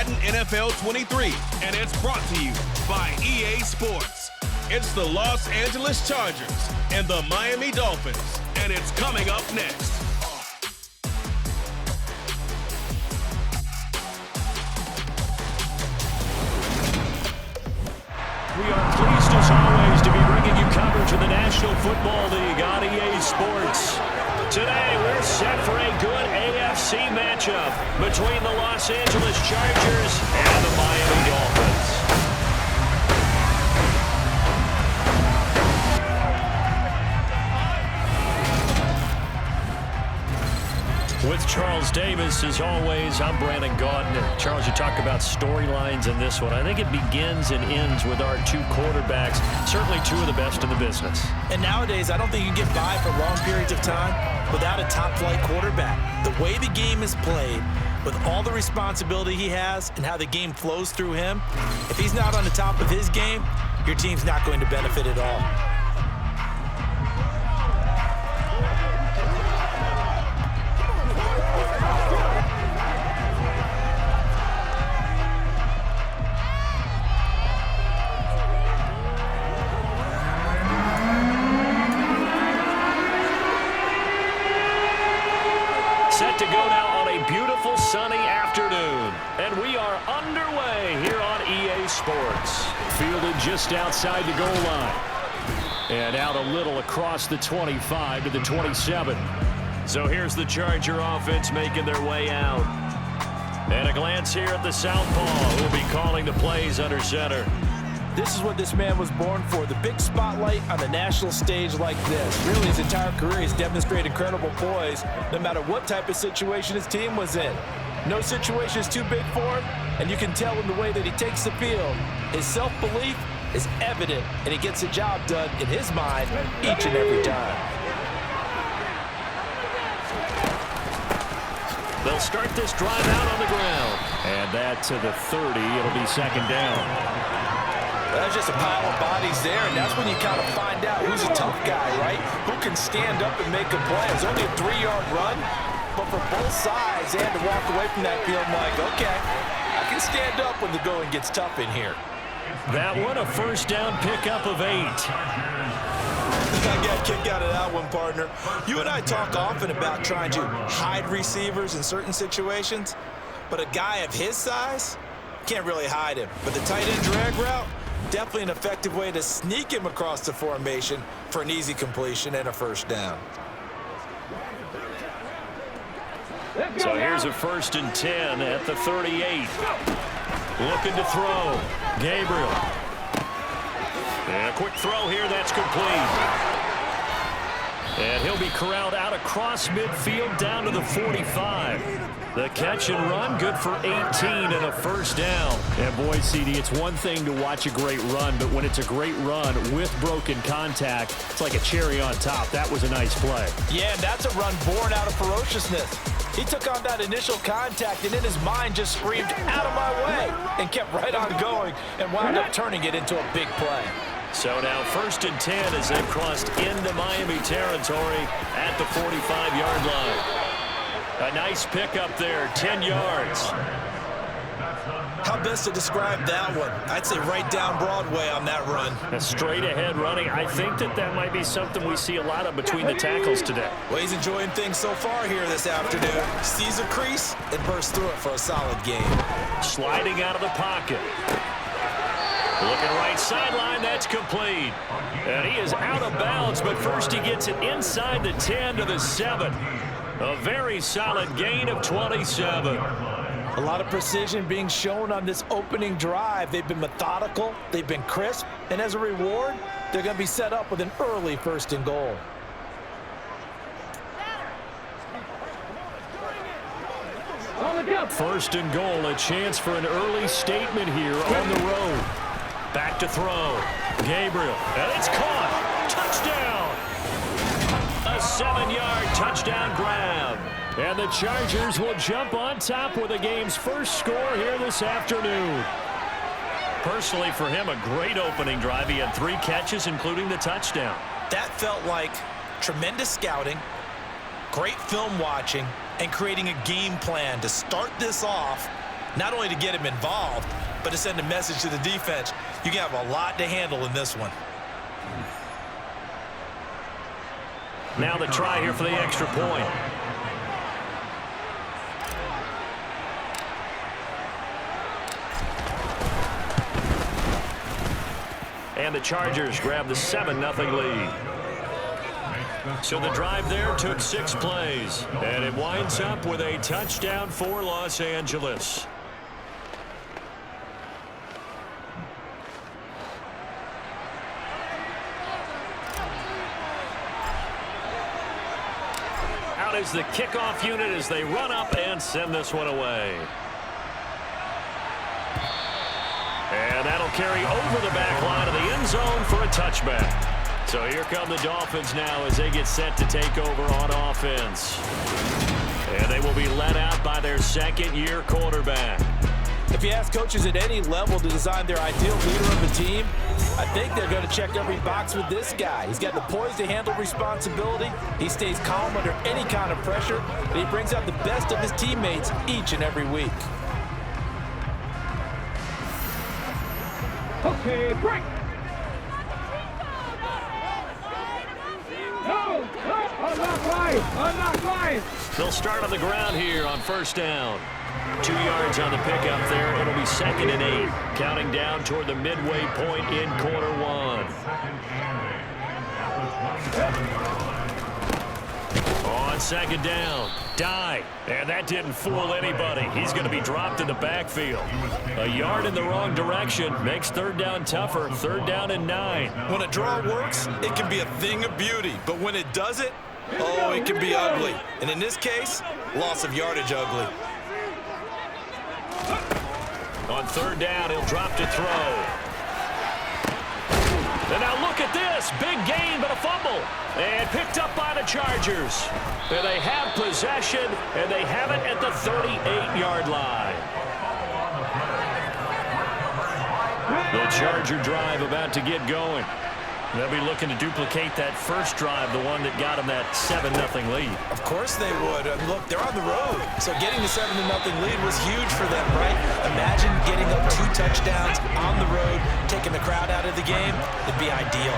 Madden NFL 23, and it's brought to you by EA Sports. It's the Los Angeles Chargers and the Miami Dolphins, and it's coming up next. We are pleased, as always, to be bringing you coverage of the National Football League on EA Sports. Today, we're set for a good AFC matchup between the Los Angeles Chargers and the Miami Dolphins. With Charles Davis, as always, I'm Brandon Gaudin. Charles, you talk about storylines in this one. I think it begins and ends with our two quarterbacks, certainly two of the best in the business. And nowadays, I don't think you can get by for long periods of time without a top-flight quarterback. The way the game is played, with all the responsibility he has and how the game flows through him, if he's not on the top of his game, your team's not going to benefit at all. Set to go now on a beautiful sunny afternoon. And we are underway here on EA Sports. Fielded just outside the goal line. And out a little across the 25 to the 27. So here's the Charger offense making their way out. And a glance here at the southpaw, who will be calling the plays under center. This is what this man was born for, the big spotlight on the national stage like this. Really, his entire career, he's demonstrated incredible poise, no matter what type of situation his team was in. No situation is too big for him, and you can tell in the way that he takes the field. His self-belief is evident, and he gets the job done in his mind each and every time. They'll start this drive out on the ground. And that to the 30. It'll be second down. There's just a pile of bodies there, and that's when you kind of find out who's a tough guy, right? Who can stand up and make a play. It's only a 3-yard run, but for both sides, they had to walk away from that field like, okay, I can stand up when the going gets tough in here. That one, a first down pickup of 8. I got a kick out of that one, partner. You and I talk often about trying to hide receivers in certain situations, but a guy of his size can't really hide him. But the tight end drag route, definitely an effective way to sneak him across the formation for an easy completion and a first down. So here's a 1st and 10 at the 38. Looking to throw. Gabriel. And a quick throw here, that's complete. And he'll be corralled out across midfield down to the 45. The catch and run, good for 18 and a first down. And boy, CD, it's one thing to watch a great run, but when it's a great run with broken contact, it's like a cherry on top. That was a nice play. Yeah, and that's a run born out of ferociousness. He took on that initial contact and in his mind just screamed, out of my way, and kept right on going and wound up turning it into a big play. So now 1st and 10 as they've crossed into Miami territory at the 45-yard line. A nice pickup there, 10 yards. How best to describe that one? I'd say right down Broadway on that run. A straight-ahead running. I think that might be something we see a lot of between the tackles today. Well, he's enjoying things so far here this afternoon. Sees a crease and bursts through it for a solid game. Sliding out of the pocket. Looking right sideline, that's complete. And he is out of bounds, but first he gets it inside the 10 to the 7. A very solid gain of 27. A lot of precision being shown on this opening drive. They've been methodical, they've been crisp, and as a reward, they're going to be set up with an early 1st and goal. First and goal, a chance for an early statement here on the road. Back to throw. Gabriel, and it's caught. Touchdown. A 7-yard touchdown grab. And the Chargers will jump on top with the game's first score here this afternoon. Personally, for him, a great opening drive. He had 3 catches, including the touchdown. That felt like tremendous scouting, great film watching, and creating a game plan to start this off not only to get him involved, but to send a message to the defense. You can have a lot to handle in this one. Now the try here for the extra point. And the Chargers grab the 7-0 lead. So the drive there took 6 plays, and it winds up with a touchdown for Los Angeles. Out is the kickoff unit as they run up and send this one away. And that'll carry over the back line of the end zone for a touchback. So here come the Dolphins now as they get set to take over on offense. And they will be led out by their second-year quarterback. If you ask coaches at any level to design their ideal leader of a team, I think they're going to check every box with this guy. He's got the poise to handle responsibility. He stays calm under any kind of pressure, and he brings out the best of his teammates each and every week. Okay, break. No, unlock line. They'll start on the ground here on first down. 2 yards on the pickup there. It'll be 2nd and 8. Counting down toward the midway point in quarter 1. On 2nd down. Dive. And that didn't fool anybody. He's going to be dropped in the backfield. A yard in the wrong direction makes 3rd down tougher. 3rd down and 9. When a draw works, it can be a thing of beauty. But when it doesn't, oh, it can be ugly. And in this case, loss of yardage ugly. On 3rd down, he'll drop to throw. And now look at this. Big gain, but a fumble. And picked up by the Chargers. And they have possession, and they have it at the 38-yard line. The Charger drive about to get going. They'll be looking to duplicate that first drive, the one that got them that 7-0 lead. Of course they would. Look, they're on the road. So getting the 7-0 lead was huge for them, right? Imagine getting up 2 touchdowns on the road, taking the crowd out of the game. It'd be ideal.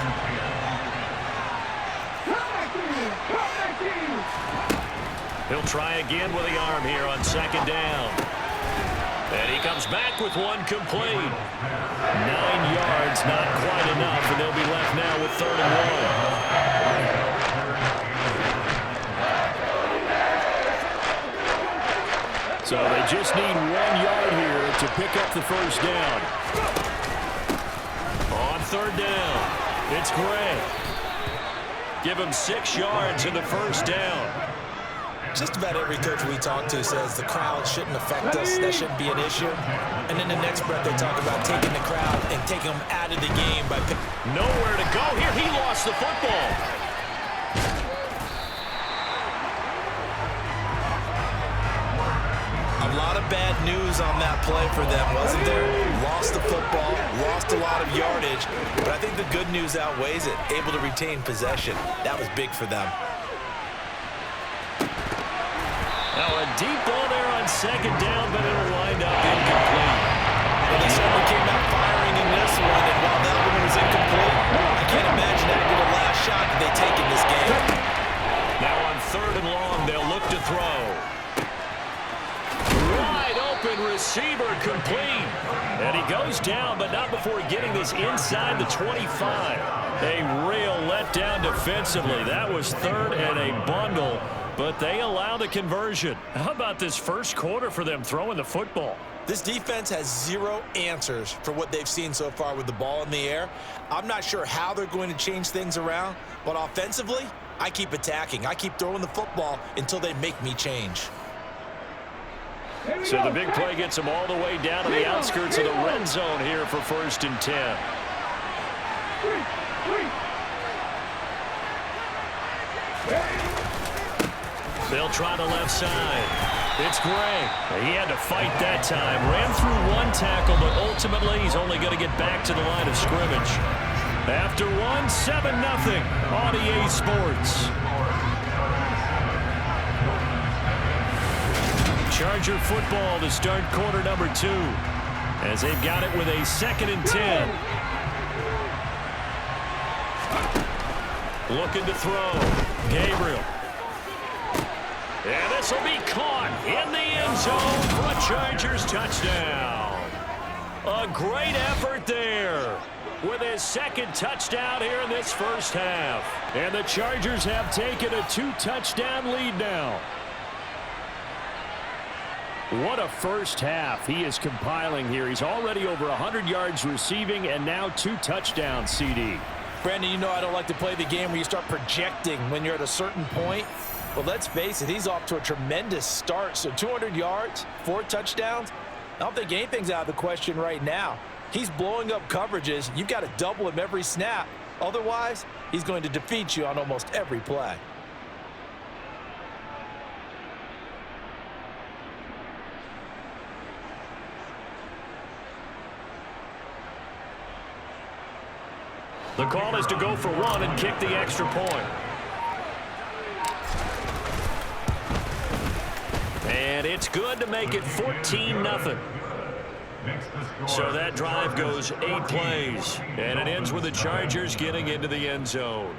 He'll try again with the arm here on 2nd down. And he comes back with one complete. 9 yards, not quite enough, and they'll be left now with 3rd and 1. So they just need 1 yard here to pick up the first down. On 3rd down, it's Gray. Give him 6 yards in the first down. Just about every coach we talk to says the crowd shouldn't affect us. That shouldn't be an issue. And in the next breath, they talk about taking the crowd and taking them out of the game by nowhere to go here. He lost the football. A lot of bad news on that play for them, wasn't there? Lost the football, lost a lot of yardage, but I think the good news outweighs it. Able to retain possession. That was big for them. Now a deep ball there on 2nd down, but it'll wind up incomplete. Well, they certainly came out firing in this one, and while that one was incomplete, I can't imagine that would be the last shot that they take in this game. Now on 3rd and long, they'll look to throw. Wide open receiver complete. And he goes down, but not before getting this inside the 25. A real letdown defensively. That was 3rd and a bundle. But they allow the conversion. How about this first quarter for them throwing the football? This defense has 0 answers for what they've seen so far with the ball in the air. I'm not sure how they're going to change things around, but offensively, I keep attacking. I keep throwing the football until they make me change. So the big play gets them all the way down to the outskirts of the red zone here for 1st and 10. They'll try the left side. It's Gray. He had to fight that time. Ran through 1 tackle, but ultimately he's only going to get back to the line of scrimmage. After 1, 7-0 on EA Sports. Charger football to start quarter number 2, as they've got it with a 2nd and 10. Looking to throw. Gabriel. And this will be caught in the end zone for a Chargers touchdown. A great effort there with his 2nd touchdown here in this first half. And the Chargers have taken a 2-touchdown lead now. What a first half he is compiling here. He's already over 100 yards receiving and now 2 touchdowns, CD. Brandon, you know I don't like to play the game where you start projecting when you're at a certain point. But let's face it, he's off to a tremendous start. So 200 yards, 4 touchdowns. I don't think anything's out of the question right now. He's blowing up coverages. You've got to double him every snap. Otherwise, he's going to defeat you on almost every play. The call is to go for 1 and kick the extra point. And it's good to make it 14-0. So that drive goes 8 plays, and it ends with the Chargers getting into the end zone.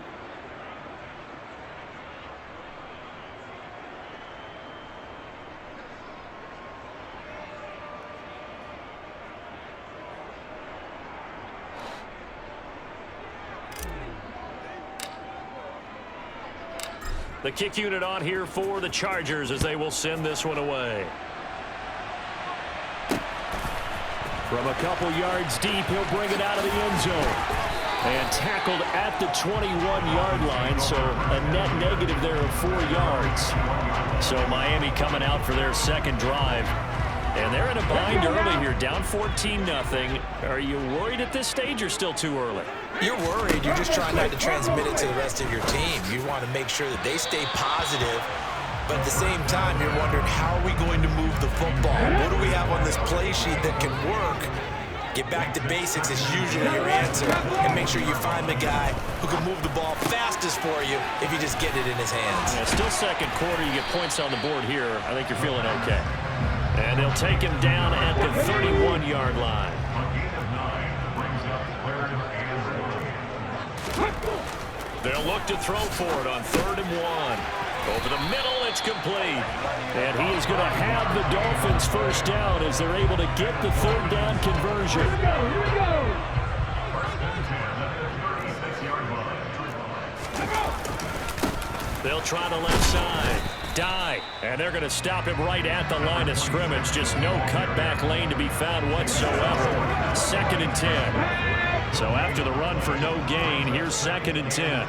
The kick unit on here for the Chargers as they will send this one away. From a couple yards deep, he'll bring it out of the end zone. And tackled at the 21-yard line, so a net negative there of 4 yards. So Miami coming out for their 2nd drive. And they're in a bind early here, down 14-0. Are you worried at this stage or still too early? You're worried. You're just trying not to transmit it to the rest of your team. You want to make sure that they stay positive. But at the same time, you're wondering, how are we going to move the football? What do we have on this play sheet that can work? Get back to basics is usually your answer. And make sure you find the guy who can move the ball fastest for you if you just get it in his hands. Yeah, still 2nd quarter. You get points on the board here. I think you're feeling okay. And they'll take him down at the 31-yard line. They'll look to throw for it on 3rd and 1. Over the middle, it's complete. And he is going to have the Dolphins first down as they're able to get the 3rd down conversion. Here we go. They'll try the left side. Die. And they're going to stop him right at the line of scrimmage. Just no cutback lane to be found whatsoever. 2nd and 10. So after the run for no gain, here's 2nd and 10.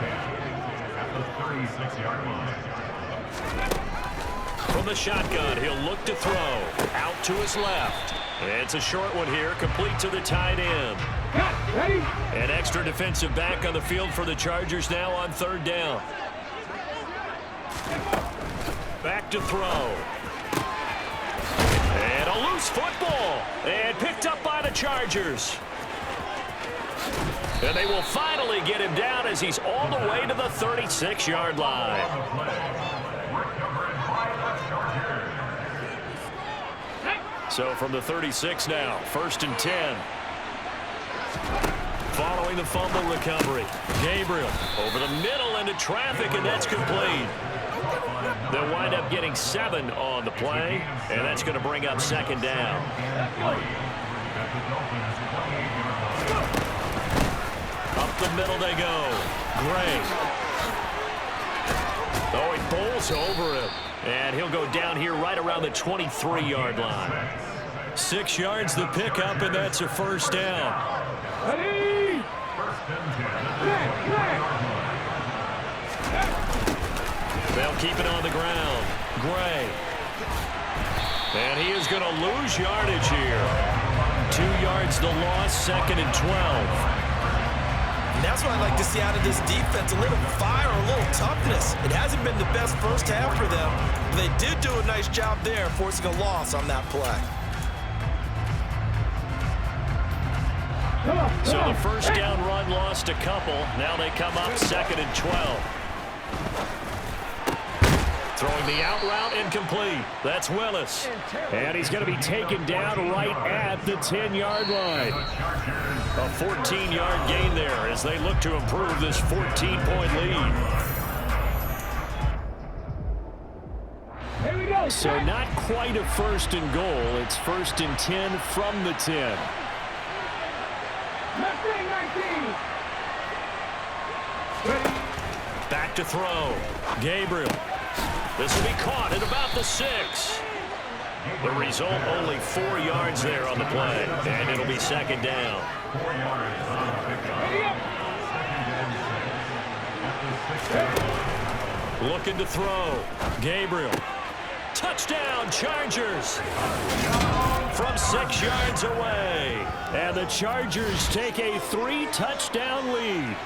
From the shotgun, he'll look to throw. Out to his left. It's a short one here, complete to the tight end. An extra defensive back on the field for the Chargers now on 3rd down. Back to throw. And a loose football. And picked up by the Chargers. And they will finally get him down as he's all the way to the 36-yard line. So from the 36 now, 1st and 10. Following the fumble recovery. Gabriel over the middle into traffic, and that's complete. They'll wind up getting 7 on the play, and that's going to bring up 2nd down. Up the middle they go. Gray. Oh, he bowls over him. And he'll go down here right around the 23-yard line. 6 yards the pickup, and that's a 1st down. Ready? They'll keep it on the ground. Gray. And he is going to lose yardage here. 2 yards the loss, 2nd and 12. And that's what I like to see out of this defense, a little fire, a little toughness. It hasn't been the best first half for them, but they did do a nice job there forcing a loss on that play. So the first down run lost a couple. Now they come up 2nd and 12. Throwing the out route incomplete. That's Willis. And he's going to be taken down right at the 10-yard line. A 14-yard gain there as they look to improve this 14-point lead. Here we go. So not quite a first and goal. It's first and 10 from the 10. Left wing 19. Ready. Back to throw. Gabriel. This will be caught at about the 6. The result, only 4 yards there on the play. And it'll be second down. Looking to throw. Gabriel. Touchdown, Chargers. From 6 yards away. And the Chargers take a 3-touchdown lead.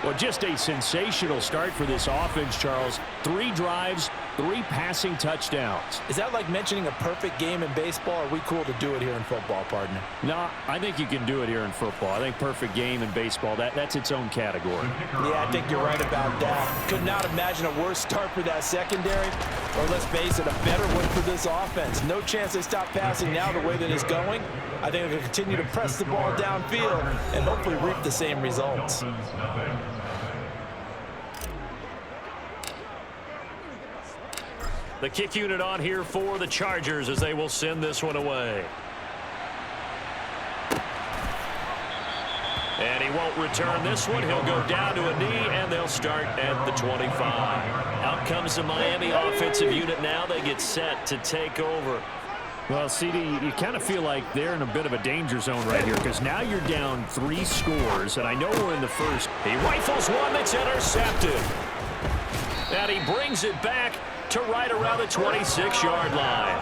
Well, just a sensational start for this offense, Charles. 3 drives, 3 passing touchdowns. Is that like mentioning a perfect game in baseball? Or are we cool to do it here in football, partner? No, I think you can do it here in football. I think perfect game in baseball, that's its own category. Yeah, I think you're right about that. Could not imagine a worse start for that secondary. Or let's face it, a better one for this offense. No chance they stop passing now the way that it's going. I think they'll continue to press the ball downfield and hopefully reap the same results. The kick unit on here for the Chargers as they will send this one away. And he won't return this one. He'll go down to a knee, and they'll start at the 25. Out comes the Miami offensive unit now. They get set to take over. Well, CD, you kind of feel like they're in a bit of a danger zone right here because now you're down 3 scores, and I know we're in the first. He rifles one that's intercepted. And he brings it back to right around the 26-yard line.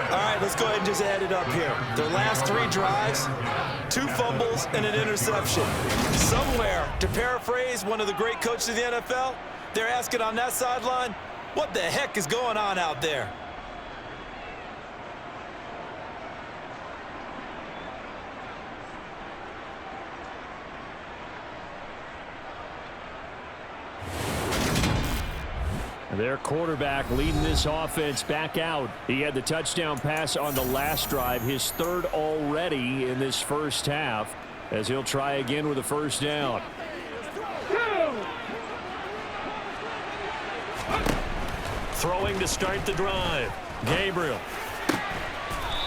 All right, let's go ahead and just add it up here. Their last 3 drives, 2 fumbles and an interception. Somewhere, to paraphrase one of the great coaches of the NFL, they're asking on that sideline, what the heck is going on out there? Their quarterback leading this offense back out. He had the touchdown pass on the last drive, his 3rd already in this first half, as he'll try again with a first down. Throwing to start the drive. Gabriel.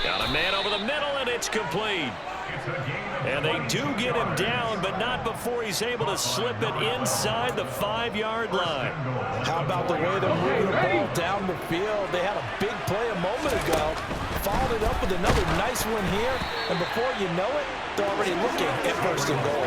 Got a man over the middle, and it's complete. And they do get him down, but not before he's able to slip it inside the 5-yard line. How about the way they're moving the ball down the field? They had a big play a moment ago. Followed it up with another nice one here. And before you know it, they're already looking at first and goal.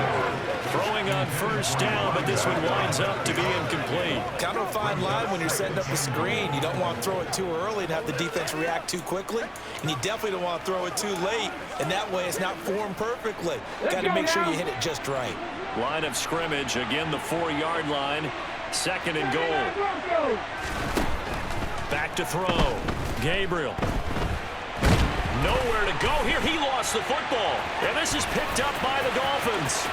Throwing on first down, but this one winds up to be incomplete. Kind of a fine line when you're setting up a screen. You don't want to throw it too early and have the defense react too quickly. And you definitely don't want to throw it too late. And that way it's not formed perfectly. Got to make sure you hit it just right. Line of scrimmage, again the 4-yard line. 2nd and goal. Back to throw. Gabriel. Nowhere to go here. He lost the football. And this is picked up by the Dolphins.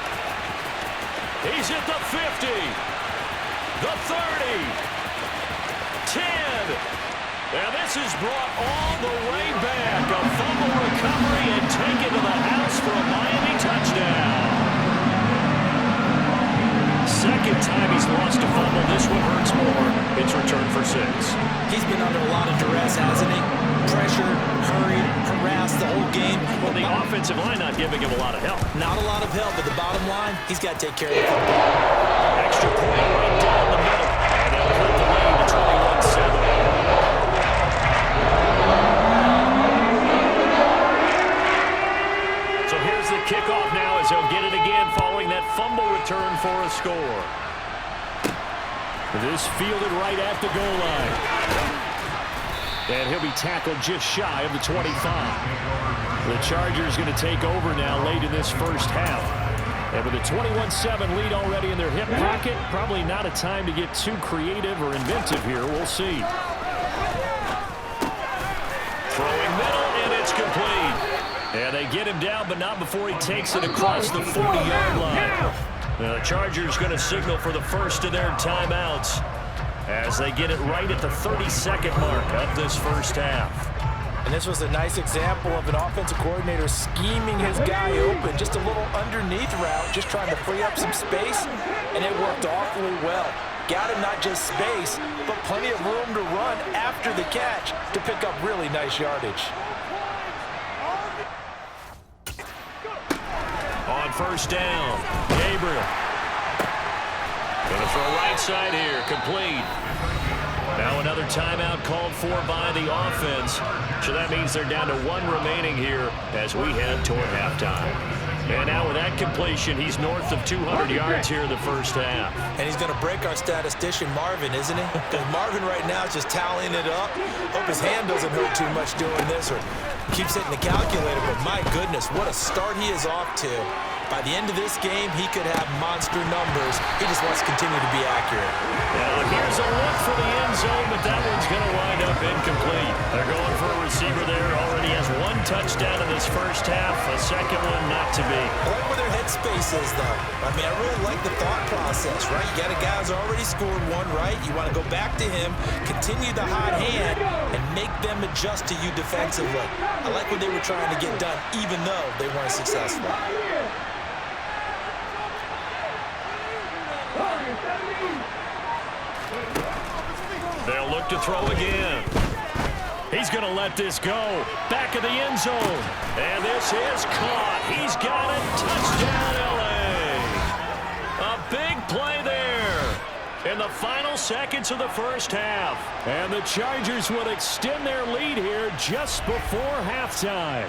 He's at the 50. The 30. 10. And this is brought all the way back. A fumble recovery and taken to the house for a Miami touchdown. 2nd time he's lost a fumble. This one hurts more. It's returned for 6. He's been under a lot of duress, hasn't he? Pressured, hurried, harassed the whole game. Well, the offensive line not giving him a lot of help. Not a lot of help, but the bottom line, he's got to take care of the football. Extra point right down the middle. And they'll cut the lead to 21-7. So here's the kickoff now as he'll get it again following that fumble return for a score. This fielded right at the goal line. And he'll be tackled just shy of the 25. The Chargers going to take over now late in this first half. And with a 21-7 lead already in their hip pocket, probably not a time to get too creative or inventive here. We'll see. Throwing middle, and it's complete. And they get him down, but not before he takes it across the 40-yard line. Now the Chargers going to signal for the first of their timeouts as they get it right at the 30-second mark of this first half. And this was a nice example of an offensive coordinator scheming his guy open. Just a little underneath route, just trying to free up some space, and it worked awfully well. Got him not just space, but plenty of room to run after the catch to pick up really nice yardage. On first down, Gabriel. Going to throw right side here, complete. Now another timeout called for by the offense. So that means they're down to 1 remaining here as we head toward halftime. And now with that completion, he's north of 200 yards here in the first half. And he's going to break our statistician, Marvin, isn't he? Because Marvin right now is just tallying it up. Hope his hand doesn't hurt too much doing this or keeps hitting the calculator. But my goodness, what a start he is off to. By the end of this game, he could have monster numbers. He just wants to continue to be accurate. Now here's a look for the end zone, but that one's going to wind up incomplete. They're going for a receiver there. Already has 1 touchdown in this first half. A second one not to be. I like where their headspace is, though. I mean, I really like the thought process, right? You got a guy who's already scored 1, right? You want to go back to him, continue the hot hand, and make them adjust to you defensively. I like what they were trying to get done, even though they weren't successful. They'll look to throw again. He's going to let this go. Back of the end zone. And this is caught. He's got it. Touchdown, L.A. A big play there in the final seconds of the first half. And the Chargers will extend their lead here just before halftime.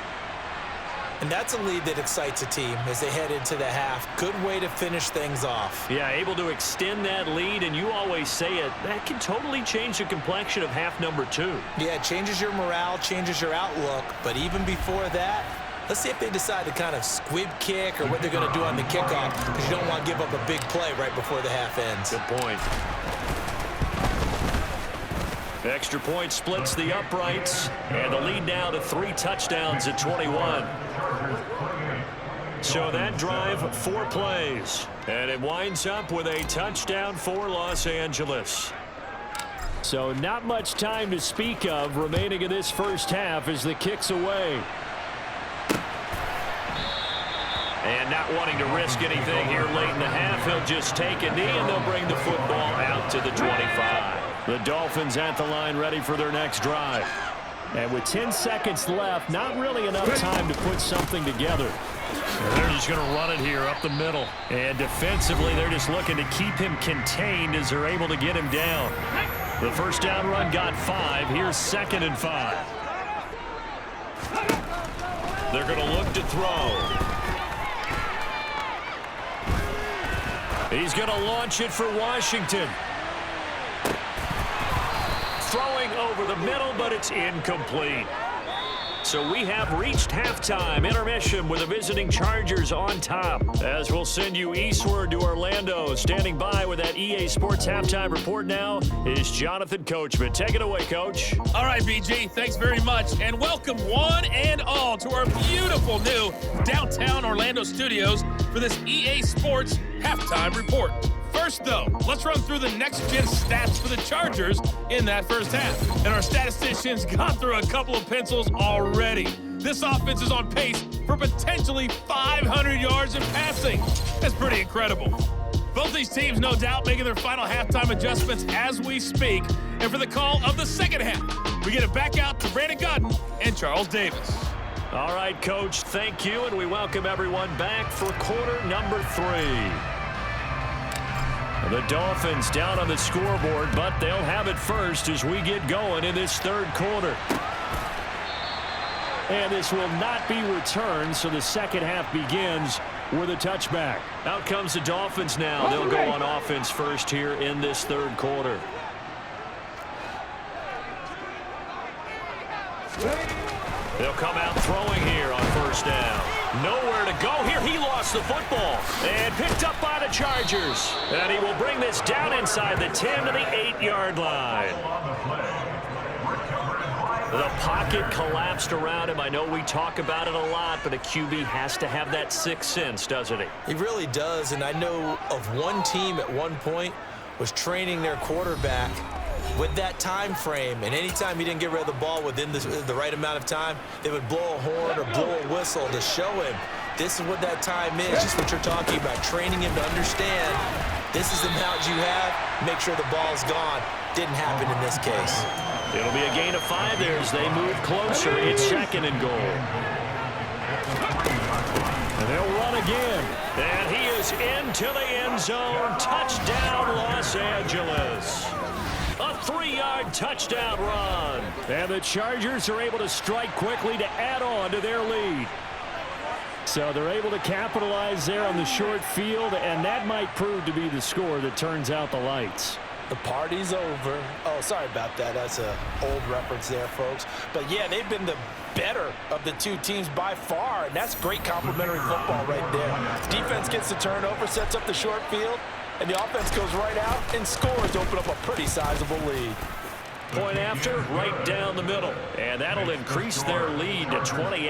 And that's a lead that excites a team as they head into the half. Good way to finish things off. Yeah, able to extend that lead, and you always say it, that can totally change the complexion of half number 2. Yeah, it changes your morale, changes your outlook. But even before that, let's see if they decide to kind of squib kick or what they're going to do on the kickoff, because you don't want to give up a big play right before the half ends. Good point. The extra point splits the uprights, and the lead now to 3 touchdowns at 21. So that drive, 4 plays, and it winds up with a touchdown for Los Angeles. So not much time to speak of remaining in this first half as the kick's away. And not wanting to risk anything here late in the half, he'll just take a knee, and they'll bring the football out to the 25. The Dolphins at the line ready for their next drive. And with 10 seconds left, not really enough time to put something together. And they're just going to run it here up the middle. And defensively, they're just looking to keep him contained as they're able to get him down. The first down run got 5. Here's 2nd and 5. They're going to look to throw. He's going to launch it for Washington. Throwing over the middle, but it's incomplete. So we have reached halftime. Intermission with the visiting Chargers on top. As we'll send you eastward to Orlando. Standing by with that EA Sports halftime report now is Jonathan Coachman. Take it away, Coach. All right, BG, thanks very much. And welcome one and all to our beautiful new downtown Orlando studios for this EA Sports halftime report. First, though, let's run through the next-gen stats for the Chargers in that first half. And our statisticians got through a couple of pencils already. This offense is on pace for potentially 500 yards in passing. That's pretty incredible. Both these teams, no doubt, making their final halftime adjustments as we speak. And for the call of the second half, we get it back out to Brandon Godden and Charles Davis. All right, Coach, thank you, and we welcome everyone back for quarter number 3. The Dolphins down on the scoreboard, but they'll have it first as we get going in this third quarter. And this will not be returned, so the second half begins with a touchback. Out comes the Dolphins now. They'll go on offense first here in this third quarter. They'll come out throwing here on first down. Nowhere to go here. He lost the football and picked up by the Chargers. And he will bring this down inside the 10 to the 8-yard line. The pocket collapsed around him. I know we talk about it a lot, but a QB has to have that sixth sense, doesn't he? He really does, and I know of one team at one point was training their quarterback with that time frame, and anytime he didn't get rid of the ball within the right amount of time, they would blow a horn or blow a whistle to show him this is what that time is, just what you're talking about, training him to understand this is the amount you have, make sure the ball's gone. Didn't happen in this case. It'll be a gain of 5 there as they move closer. It's 2nd and goal. And they'll run again. And he is into the end zone. Touchdown, Los Angeles. A 3-yard touchdown run. And the Chargers are able to strike quickly to add on to their lead. So they're able to capitalize there on the short field, and that might prove to be the score that turns out the lights. The party's over. Oh, sorry about that. That's an old reference there, folks. But, yeah, they've been the better of the two teams by far, and that's great complementary football right there. Defense gets the turnover, sets up the short field, and the offense goes right out and scores to open up a pretty sizable lead. Point after, right down the middle. And that'll increase their lead to 28.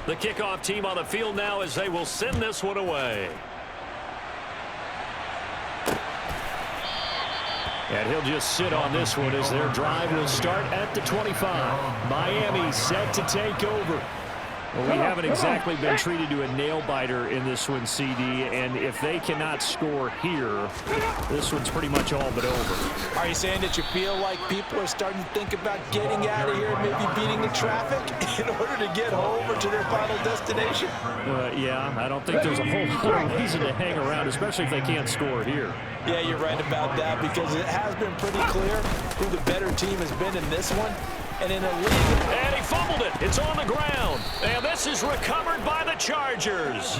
The kickoff team on the field now as they will send this one away. And he'll just sit on this one as their drive will start at the 25. Miami set to take over. Well, we haven't exactly been treated to a nail-biter in this one, CD, and if they cannot score here, this one's pretty much all but over. Are you saying that you feel like people are starting to think about getting out of here, maybe beating the traffic in order to get home or to their final destination? Yeah, I don't think there's a whole lot of reason to hang around, especially if they can't score here. Yeah, you're right about that, because it has been pretty clear who the better team has been in this one. And in a league. And he fumbled it. It's on the ground. And this is recovered by the Chargers.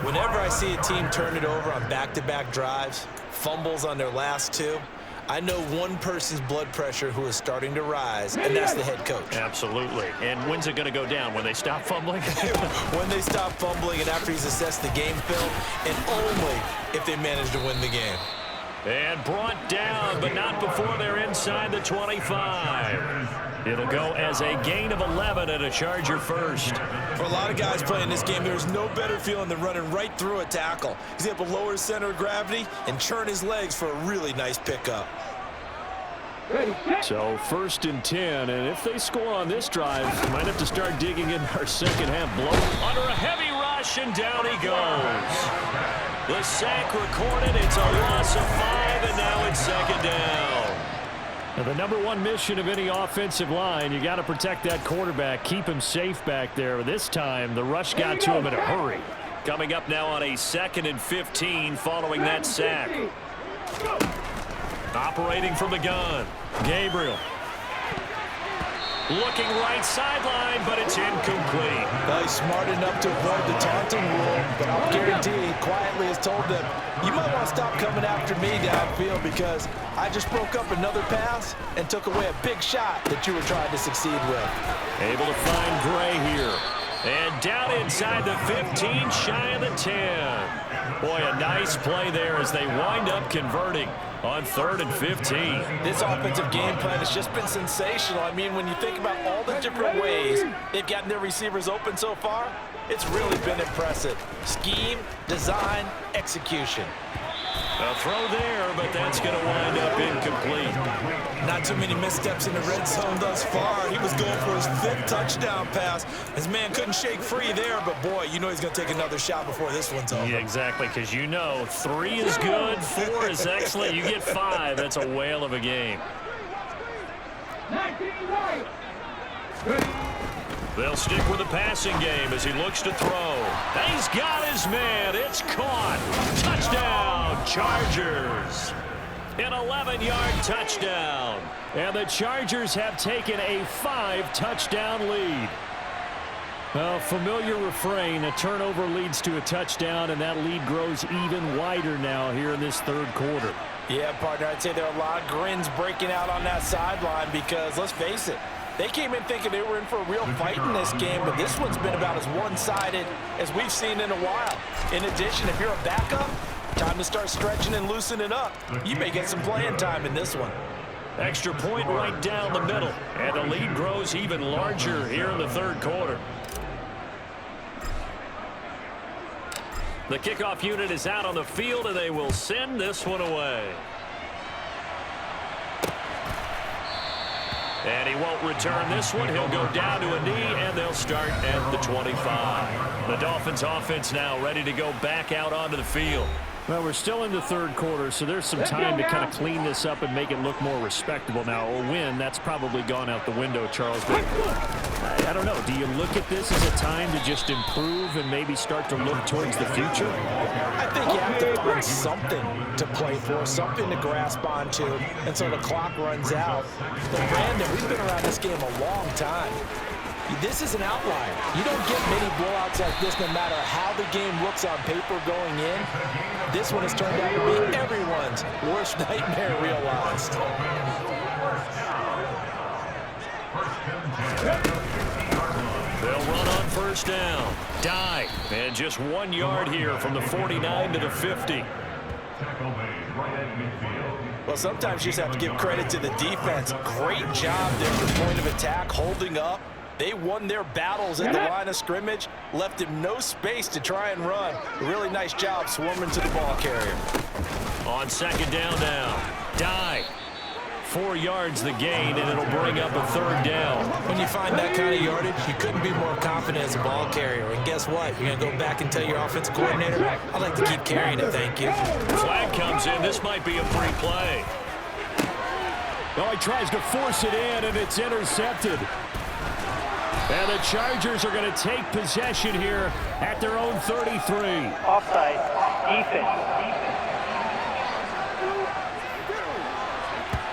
Whenever I see a team turn it over on back-to-back drives, fumbles on their last two, I know one person's blood pressure who is starting to rise, and that's the head coach. Absolutely. And when's it going to go down? When they stop fumbling? When they stop fumbling and after he's assessed the game film, and only if they manage to win the game. And brought down, but not before they're inside the 25. It'll go as a gain of 11 and a Charger first. For a lot of guys playing this game, there's no better feeling than running right through a tackle. He's able to lower his center of gravity and churn his legs for a really nice pickup. So 1st and 10, and if they score on this drive, might have to start digging in our second half blow. Under a heavy rush, and down he goes. The sack recorded. It's a loss of 5, and now it's 2nd down. Now, the #1 mission of any offensive line, you got to protect that quarterback, keep him safe back there. This time, the rush got to him in a hurry. Coming up now on a 2nd and 15 following that sack. Operating from the gun, Gabriel. Looking right sideline, but it's incomplete. Well, he's smart enough to avoid the taunting rule, but I'll guarantee he quietly has told them, you might want to stop coming after me downfield because I just broke up another pass and took away a big shot that you were trying to succeed with. Able to find Gray here. And down inside the 15, shy of the 10. Boy, a nice play there as they wind up converting on 3rd and 15. This offensive game plan has just been sensational. I mean, when you think about all the different ways they've gotten their receivers open so far, it's really been impressive. Scheme, design, execution. A throw there, but that's going to wind up incomplete. Not too many missteps in the red zone thus far. He was going for his 5th touchdown pass. His man couldn't shake free there, but boy, you know he's going to take another shot before this one's over. Yeah, exactly, because you know 3 is good, 4 is excellent. You get 5, that's a whale of a game. 19 right. They'll stick with the passing game as he looks to throw. He's got his man. It's caught. Touchdown, Chargers. An 11-yard touchdown. And the Chargers have taken a 5-touchdown lead. Well, familiar refrain. A turnover leads to a touchdown, and that lead grows even wider now here in this 3rd quarter. Yeah, partner, I'd say there are a lot of grins breaking out on that sideline because, let's face it, They came in thinking they were in for a real fight in this game, but this one's been about as one-sided as we've seen in a while. In addition, if you're a backup, time to start stretching and loosening up. You may get some playing time in this one. Extra point right down the middle, and the lead grows even larger here in the third quarter. The kickoff unit is out on the field, and they will send this one away. And he won't return this one. He'll go down to a knee, and they'll start at the 25. The Dolphins offense now ready to go back out onto the field. Well, we're still in the third quarter, so there's some time to kind of clean this up and make it look more respectable. Now, a win, that's probably gone out the window, Charles. But I don't know. Do you look at this as a time to just improve and maybe start to look towards the future? I think you have to find something to play for, something to grasp onto, and so the clock runs out. But, Brandon, we've been around this game a long time. This is an outlier. You don't get many blowouts like this no matter how the game looks on paper going in. This one has turned out to be everyone's worst nightmare realized. They'll run on first down. Dive. And just 1 yard here from the 49 to the 50. Well, sometimes you just have to give credit to the defense. Great job there at the point of attack, holding up. They won their battles at the line of scrimmage, left him no space to try and run. A really nice job swarming to the ball carrier. On second down now. Dive. 4 yards the gain, and it'll bring up a third down. When you find that kind of yardage, you couldn't be more confident as a ball carrier. And guess what? You're going to go back and tell your offensive coordinator, I'd like to keep carrying it, thank you. Flag comes in. This might be a free play. Well, he tries to force it in, and it's intercepted. And the Chargers are going to take possession here at their own 33. Offside, defense.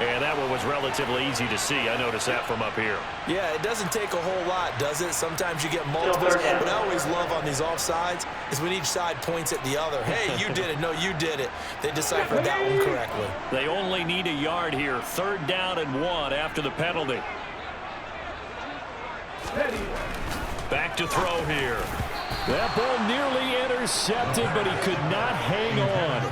And that one was relatively easy to see. I noticed that from up here. Yeah, it doesn't take a whole lot, does it? Sometimes you get multiples. What I always love on these offsides is when each side points at the other. Hey, you did it. No, you did it. They deciphered that one correctly. They only need a yard here. Third down and 1 after the penalty. Back to throw here. That ball nearly intercepted, but he could not hang on.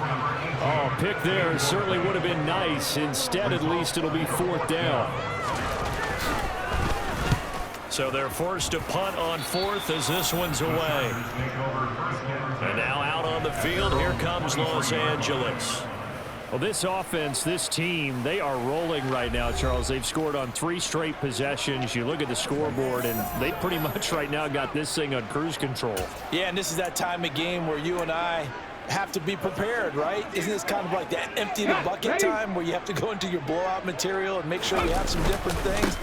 Oh, pick there certainly would have been nice. Instead, at least, it'll be fourth down. So they're forced to punt on fourth as this one's away. And now out on the field, here comes Los Angeles. Well, this offense, this team, they are rolling right now, Charles. They've scored on 3 straight possessions. You look at the scoreboard, and they pretty much right now got this thing on cruise control. Yeah, and this is that time of game where you and I have to be prepared, right? Isn't this kind of like that empty the bucket time where you have to go into your blowout material and make sure you have some different things?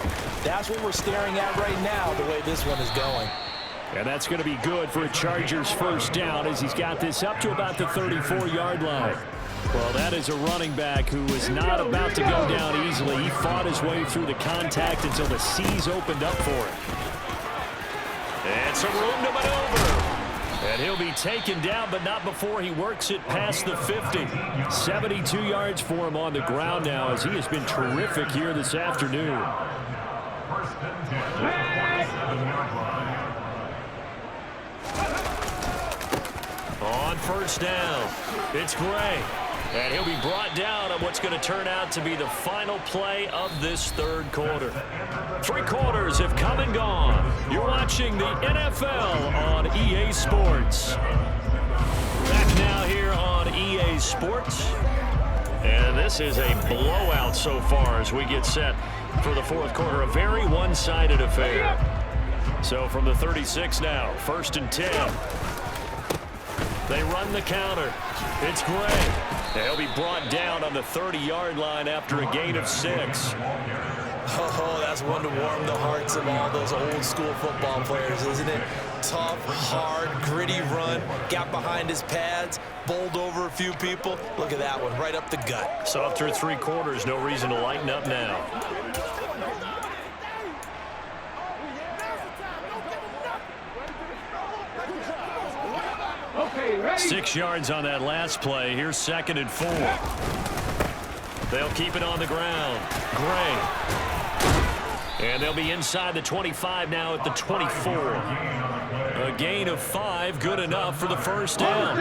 That's what we're staring at right now, the way this one is going. And that's going to be good for a Chargers first down as he's got this up to about the 34-yard line. Well, that is a running back who was not about to go down easily. He fought his way through the contact until the C's opened up for him. And some room to maneuver. And he'll be taken down, but not before he works it past the 50. 72 yards for him on the ground now as he has been terrific here this afternoon. On first down, it's Gray. And he'll be brought down on what's going to turn out to be the final play of this third quarter. 3 quarters have come and gone. You're watching the NFL on EA Sports. Back now here on EA Sports. And this is a blowout so far as we get set for the fourth quarter. A very one-sided affair. So from the 36 now, 1st and 10. They run the counter. It's Gray. He'll be brought down on the 30-yard line after a gain of 6. Oh, that's one to warm the hearts of all those old-school football players, isn't it? Tough, hard, gritty run. Got behind his pads, bowled over a few people. Look at that one, right up the gut. So after 3 quarters, no reason to lighten up now. Okay, ready. 6 yards on that last play. Here's 2nd and 4. They'll keep it on the ground. Gray. And they'll be inside the 25 now at the 24. A gain of 5, good enough for the first down.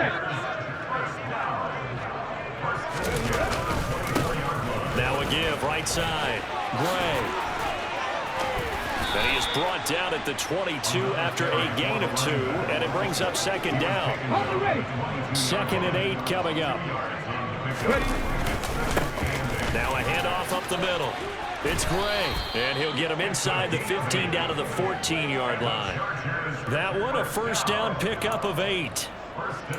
Now a give, right side. Gray. And he is brought down at the 22 after a gain of 2, and it brings up second down. 2nd and 8 coming up. Now a handoff up the middle. It's Gray, and he'll get him inside the 15 down to the 14-yard line. That one a first down pickup of 8.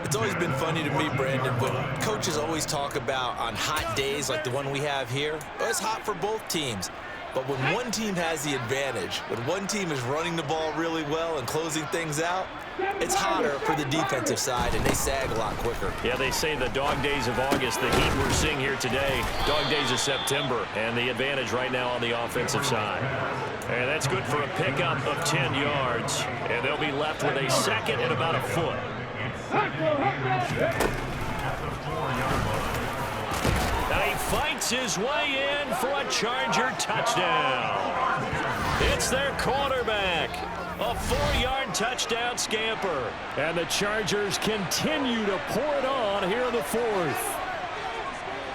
It's always been funny to me, Brandon, but coaches always talk about on hot days like the one we have here. Well, it's hot for both teams. But when one team has the advantage, when one team is running the ball really well and closing things out, it's hotter for the defensive side, and they sag a lot quicker. Yeah, they say the dog days of August, the heat we're seeing here today, dog days of September, and the advantage right now on the offensive side. And that's good for a pickup of 10 yards, and they'll be left with a second and about a foot. He fights his way in for a Charger touchdown. It's their quarterback. A 4-yard touchdown scamper. And the Chargers continue to pour it on here in the 4th.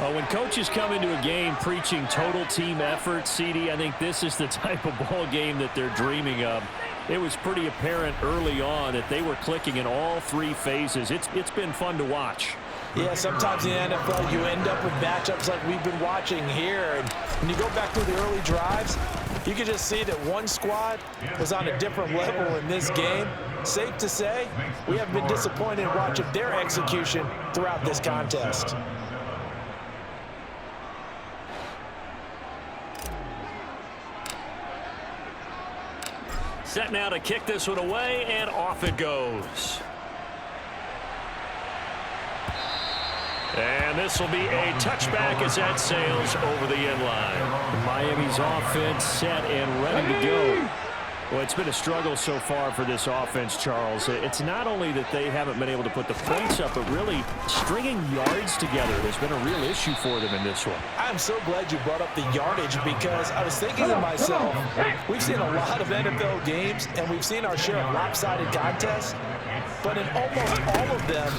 Well, when coaches come into a game preaching total team effort, CD, I think this is the type of ball game that they're dreaming of. It was pretty apparent early on that they were clicking in all 3 phases. It's been fun to watch. Yeah, sometimes in the NFL you end up with matchups like we've been watching here. And when you go back through the early drives, you can just see that one squad was on a different level in this game. Safe to say, we have been disappointed in watching their execution throughout this contest. Set now to kick this one away, and off it goes. And this will be a touchback as that sails over the end line. Miami's offense set and ready to go. Well, it's been a struggle so far for this offense, Charles. It's not only that they haven't been able to put the points up, but really stringing yards together has been a real issue for them in this one. I'm so glad you brought up the yardage, because I was thinking to myself, we've seen a lot of NFL games, and we've seen our share of lopsided contests, but in almost all of them,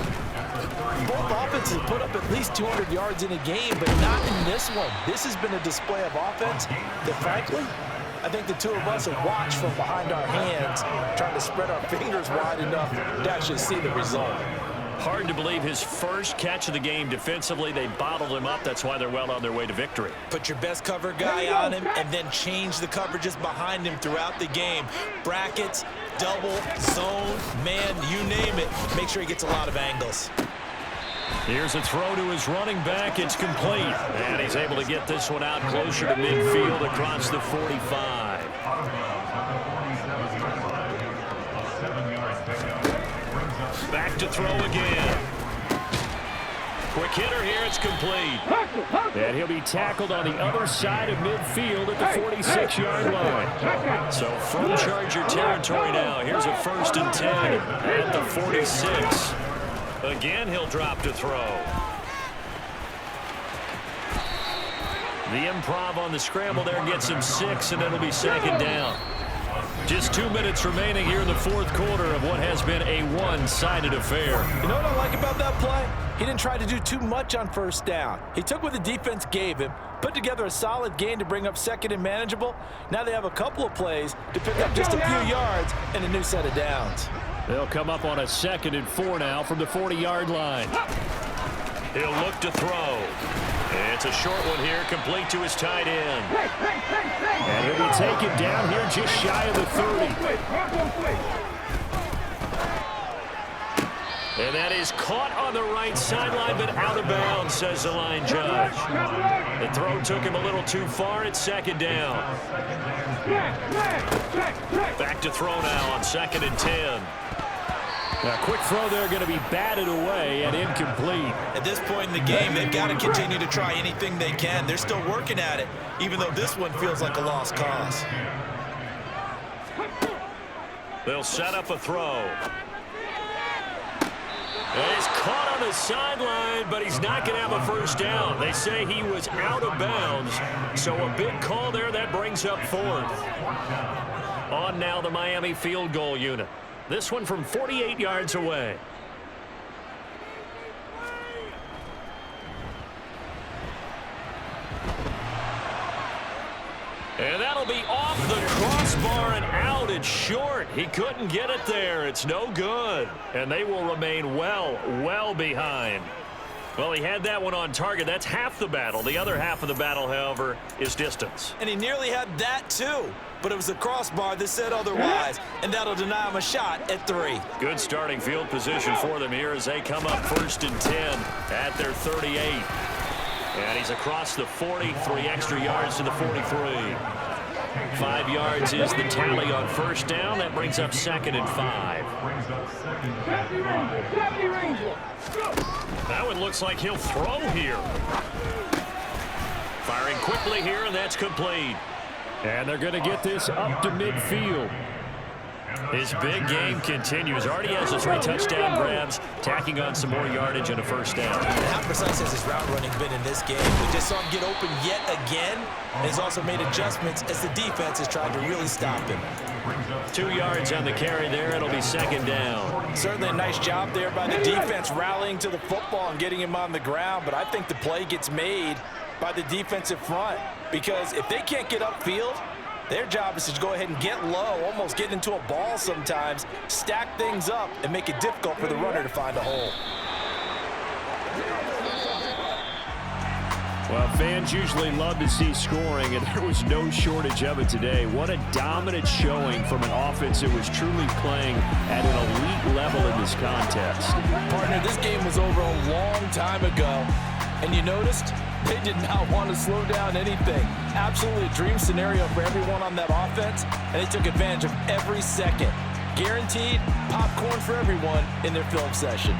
both offenses put up at least 200 yards in a game, but not in this one. This has been a display of offense that, frankly, I think the two of us have watched from behind our hands, trying to spread our fingers wide enough to actually see the result. Hard to believe his first catch of the game defensively. They bottled him up. That's why they're well on their way to victory. Put your best cover guy on him and then change the coverages behind him throughout the game. Brackets, double, zone, man, you name it. Make sure he gets a lot of angles. Here's a throw to his running back. It's complete. And he's able to get this one out closer to midfield across the 45. Back to throw again. Quick hitter here. It's complete. And he'll be tackled on the other side of midfield at the 46-yard line. So from Charger territory now, here's a 1st and 10 at the 46. Again, he'll drop to throw. The improv on the scramble there gets him 6, and it'll be 2nd down. Just 2 minutes remaining here in the 4th quarter of what has been a one-sided affair. You know what I like about that play? He didn't try to do too much on 1st down. He took what the defense gave him, put together a solid gain to bring up 2nd and manageable. Now they have a couple of plays to pick up just a few yards and a new set of downs. They'll come up on a 2nd and 4 now from the 40-yard line. He'll look to throw. It's a short one here, complete to his tight end. And he'll be taken down here just shy of the 30. And that is caught on the right sideline, but out of bounds, says the line judge. The throw took him a little too far. It's 2nd down. Back to throw now on 2nd and 10. A quick throw there, going to be batted away and incomplete. At this point in the game, they've got to continue to try anything they can. They're still working at it, even though this one feels like a lost cause. They'll set up a throw. And he's caught on the sideline, but he's not going to have a first down. They say he was out of bounds, so a big call there that brings up 4th. On now the Miami field goal unit. This one from 48 yards away. And that'll be off the crossbar and out. It's short. He couldn't get it there. It's no good. And they will remain well behind. Well, he had that one on target. That's half the battle. The other half of the battle, however, is distance. And he nearly had that, too. But it was the crossbar that said otherwise, and that'll deny him a shot at 3. Good starting field position for them here as they come up 1st and 10 at their 38. And he's across the 40, 3 extra yards to the 43. 5 yards is the tally on first down. That brings up 2nd and 5. That one looks like he'll throw here. Firing quickly here, and that's complete. And they're going to get this up to midfield. His big game continues. Already has the 3 touchdown grabs, tacking on some more yardage and a first down. How precise has his route running been in this game? We just saw him get open yet again. And he's also made adjustments as the defense has tried to really stop him. 2 yards on the carry there. It'll be 2nd down. Certainly a nice job there by the defense rallying to the football and getting him on the ground. But I think the play gets made by the defensive front, because if they can't get upfield, their job is to go ahead and get low, almost get into a ball sometimes, stack things up, and make it difficult for the runner to find a hole. Well, fans usually love to see scoring, and there was no shortage of it today. What a dominant showing from an offense that was truly playing at an elite level in this contest. Partner, this game was over a long time ago, and you noticed they did not want to slow down anything. Absolutely a dream scenario for everyone on that offense, and they took advantage of every second. Guaranteed popcorn for everyone in their film session.